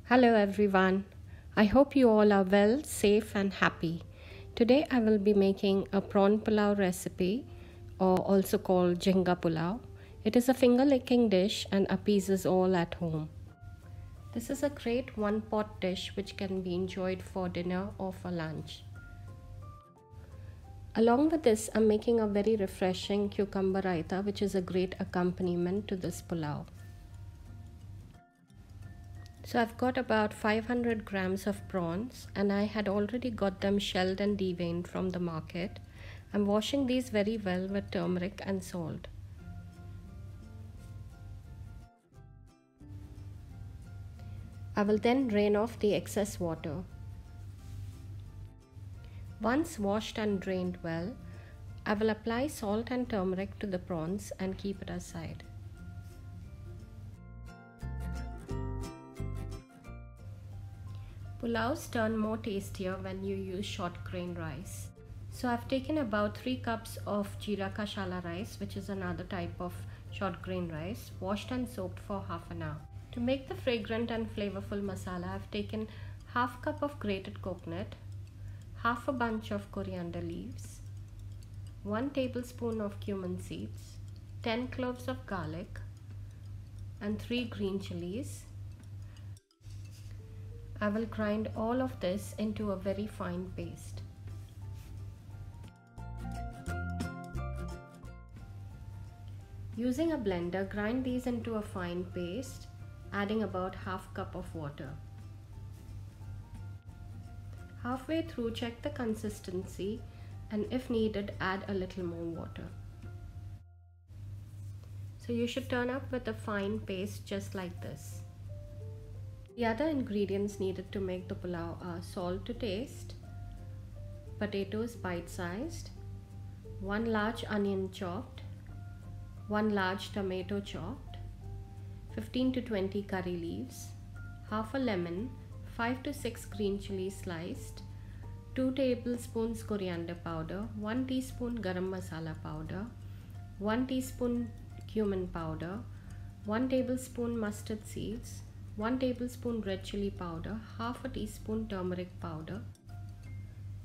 Hello everyone. I hope you all are well, safe and happy. Today I will be making a prawn pulao recipe or also called Jhinga Pulao. It is a finger-licking dish and appeases all at home. This is a great one-pot dish which can be enjoyed for dinner or for lunch. Along with this, I'm making a very refreshing cucumber raita which is a great accompaniment to this pulao. So I've got about 500 grams of prawns and I had already got them shelled and deveined from the market. I'm washing these very well with turmeric and salt. I will then drain off the excess water. Once washed and drained well, I will apply salt and turmeric to the prawns and keep it aside. Pulaus turn more tastier when you use short grain rice. So I've taken about 3 cups of jeerakashala rice, which is another type of short grain rice, washed and soaked for half an hour. To make the fragrant and flavorful masala, I've taken half cup of grated coconut, half a bunch of coriander leaves, 1 tablespoon of cumin seeds, 10 cloves of garlic and 3 green chilies. I will grind all of this into a very fine paste. Using a blender, grind these into a fine paste, adding about half cup of water. Halfway through, check the consistency and if needed, add a little more water. So you should turn up with a fine paste just like this. The other ingredients needed to make the pulao are salt to taste, potatoes bite-sized, 1 large onion chopped, 1 large tomato chopped, 15 to 20 curry leaves, half a lemon, 5 to 6 green chilies sliced, 2 tablespoons coriander powder, 1 teaspoon garam masala powder, 1 teaspoon cumin powder, 1 tablespoon mustard seeds, 1 tablespoon red chili powder, half a teaspoon turmeric powder,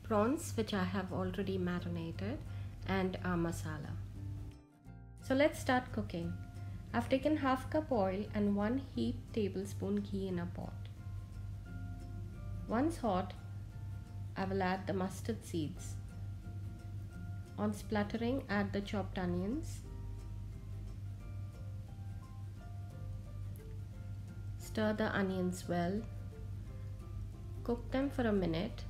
prawns which I have already marinated, and our masala. So let's start cooking. I've taken half cup oil and 1 heaped tablespoon ghee in a pot. Once hot, I will add the mustard seeds. On spluttering, add the chopped onions. Stir the onions well. Cook them for a minute.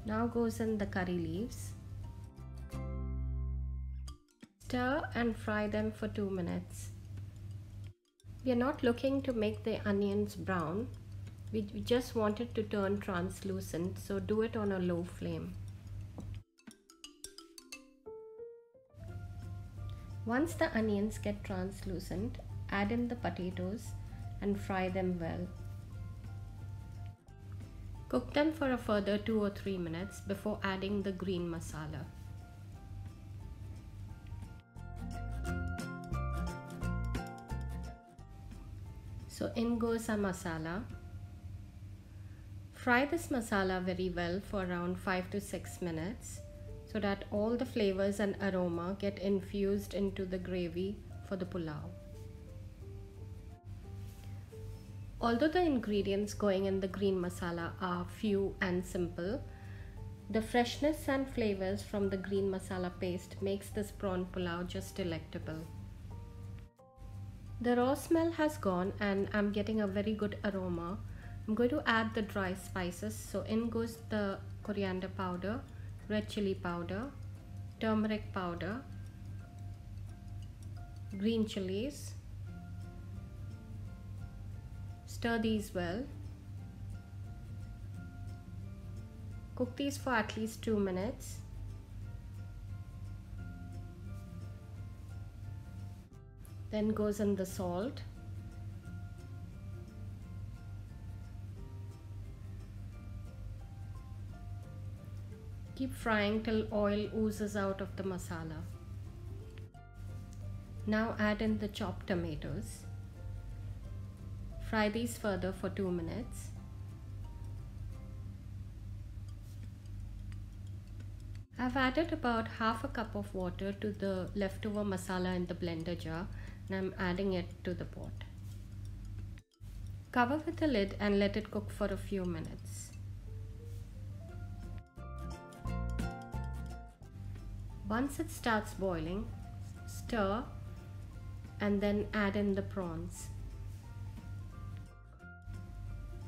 Now goes in the curry leaves. Stir and fry them for 2 minutes. We are not looking to make the onions brown. We just want it to turn translucent, so do it on a low flame. Once the onions get translucent, add in the potatoes and fry them well. Cook them for a further 2 or 3 minutes before adding the green masala. So in goes our masala. Fry this masala very well for around 5 to 6 minutes so that all the flavors and aroma get infused into the gravy for the pulao. Although the ingredients going in the green masala are few and simple, the freshness and flavors from the green masala paste makes this prawn pulao just delectable. The raw smell has gone and I'm getting a very good aroma. I'm going to add the dry spices. So in goes the coriander powder, red chili powder, turmeric powder, green chilies. Stir these well. Cook these for at least 2 minutes. Then goes in the salt. Keep frying till oil oozes out of the masala. Now add in the chopped tomatoes. Fry these further for 2 minutes. I've added about half a cup of water to the leftover masala in the blender jar and I'm adding it to the pot. Cover with the lid and let it cook for a few minutes. Once it starts boiling, stir and then add in the prawns.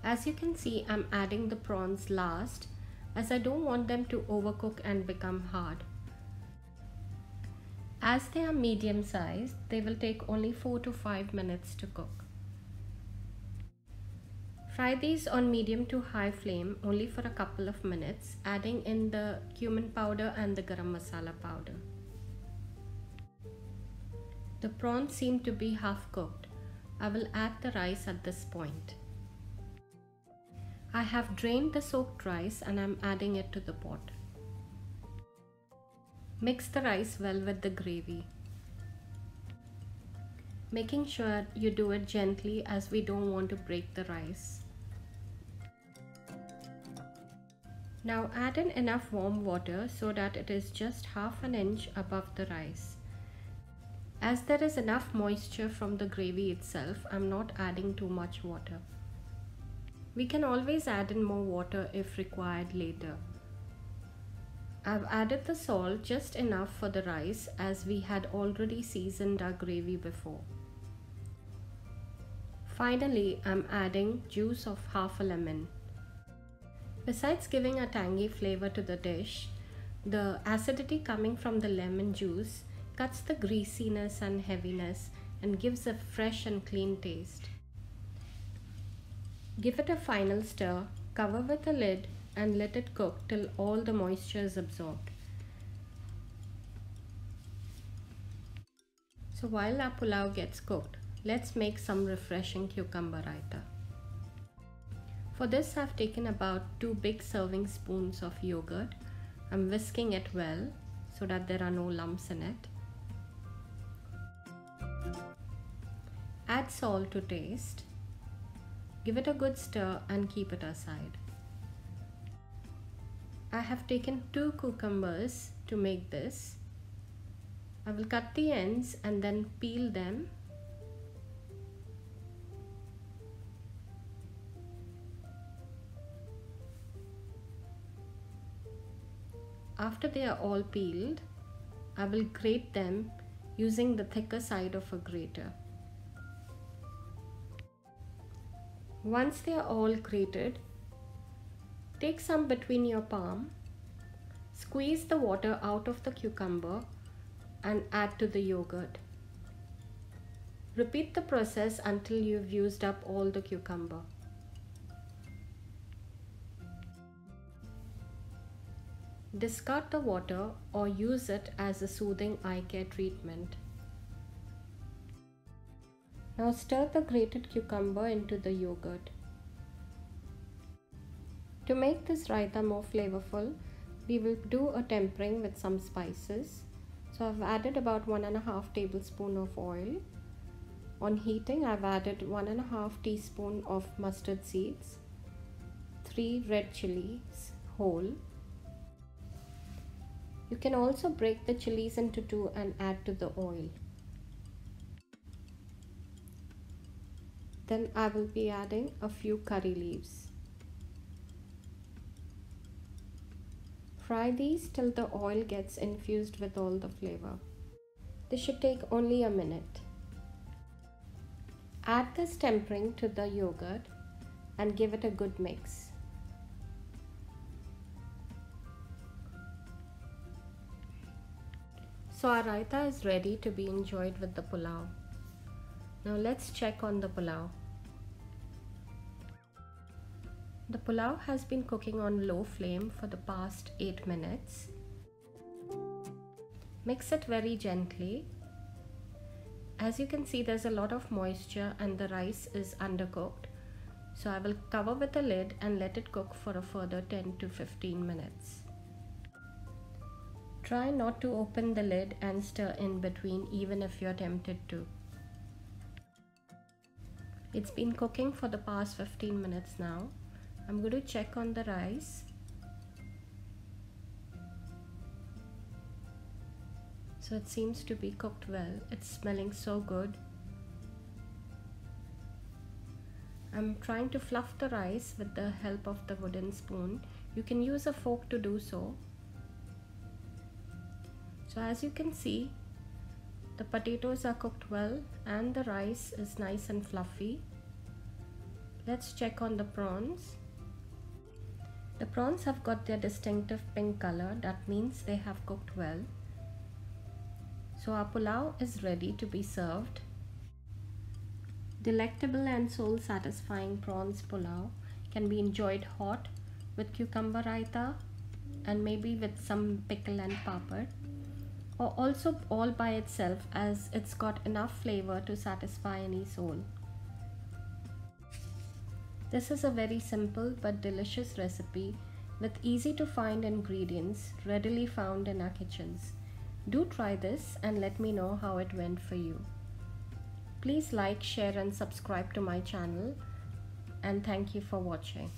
As you can see, I'm adding the prawns last as I don't want them to overcook and become hard. As they are medium sized, they will take only 4 to 5 minutes to cook. Fry these on medium to high flame only for a couple of minutes, adding in the cumin powder and the garam masala powder. The prawns seem to be half cooked. I will add the rice at this point. I have drained the soaked rice and I'm adding it to the pot. Mix the rice well with the gravy, making sure you do it gently as we don't want to break the rice. Now add in enough warm water so that it is just half an inch above the rice. As there is enough moisture from the gravy itself, I'm not adding too much water. We can always add in more water if required later. I've added the salt just enough for the rice as we had already seasoned our gravy before. Finally, I'm adding juice of half a lemon. Besides giving a tangy flavor to the dish, the acidity coming from the lemon juice cuts the greasiness and heaviness and gives a fresh and clean taste. Give it a final stir, cover with a lid and let it cook till all the moisture is absorbed. So while our pulao gets cooked, let's make some refreshing cucumber raita. For this, I've taken about 2 big serving spoons of yogurt. I'm whisking it well so that there are no lumps in it. Add salt to taste. Give it a good stir and keep it aside. I have taken 2 cucumbers to make this. I will cut the ends and then peel them. After they are all peeled, I will grate them using the thicker side of a grater. Once they are all grated, take some between your palm, squeeze the water out of the cucumber and add to the yogurt. Repeat the process until you've used up all the cucumber. Discard the water or use it as a soothing eye care treatment. Now stir the grated cucumber into the yogurt. To make this raita more flavorful, we will do a tempering with some spices. So I've added about 1.5 tablespoons of oil. On heating, I've added 1.5 teaspoon of mustard seeds, 3 red chilies whole. You can also break the chilies into 2 and add to the oil. Then I will be adding a few curry leaves. Fry these till the oil gets infused with all the flavor. This should take only a minute. Add this tempering to the yogurt and give it a good mix. So our raita is ready to be enjoyed with the pulao. Now let's check on the pulao. The pulao has been cooking on low flame for the past 8 minutes. Mix it very gently. As you can see, there's a lot of moisture and the rice is undercooked. So I will cover with a lid and let it cook for a further 10 to 15 minutes. Try not to open the lid and stir in between even if you're tempted to. It's been cooking for the past 15 minutes now. I'm going to check on the rice. So it seems to be cooked well. It's smelling so good. I'm trying to fluff the rice with the help of the wooden spoon. You can use a fork to do so. So as you can see, the potatoes are cooked well and the rice is nice and fluffy. Let's check on the prawns. The prawns have got their distinctive pink color. That means they have cooked well. So our pulao is ready to be served. Delectable and soul-satisfying prawns pulao can be enjoyed hot with cucumber raita and maybe with some pickle and papad, or also all by itself, as it's got enough flavor to satisfy any soul. This is a very simple but delicious recipe with easy to find ingredients readily found in our kitchens. Do try this and let me know how it went for you. Please like, share and subscribe to my channel, and thank you for watching.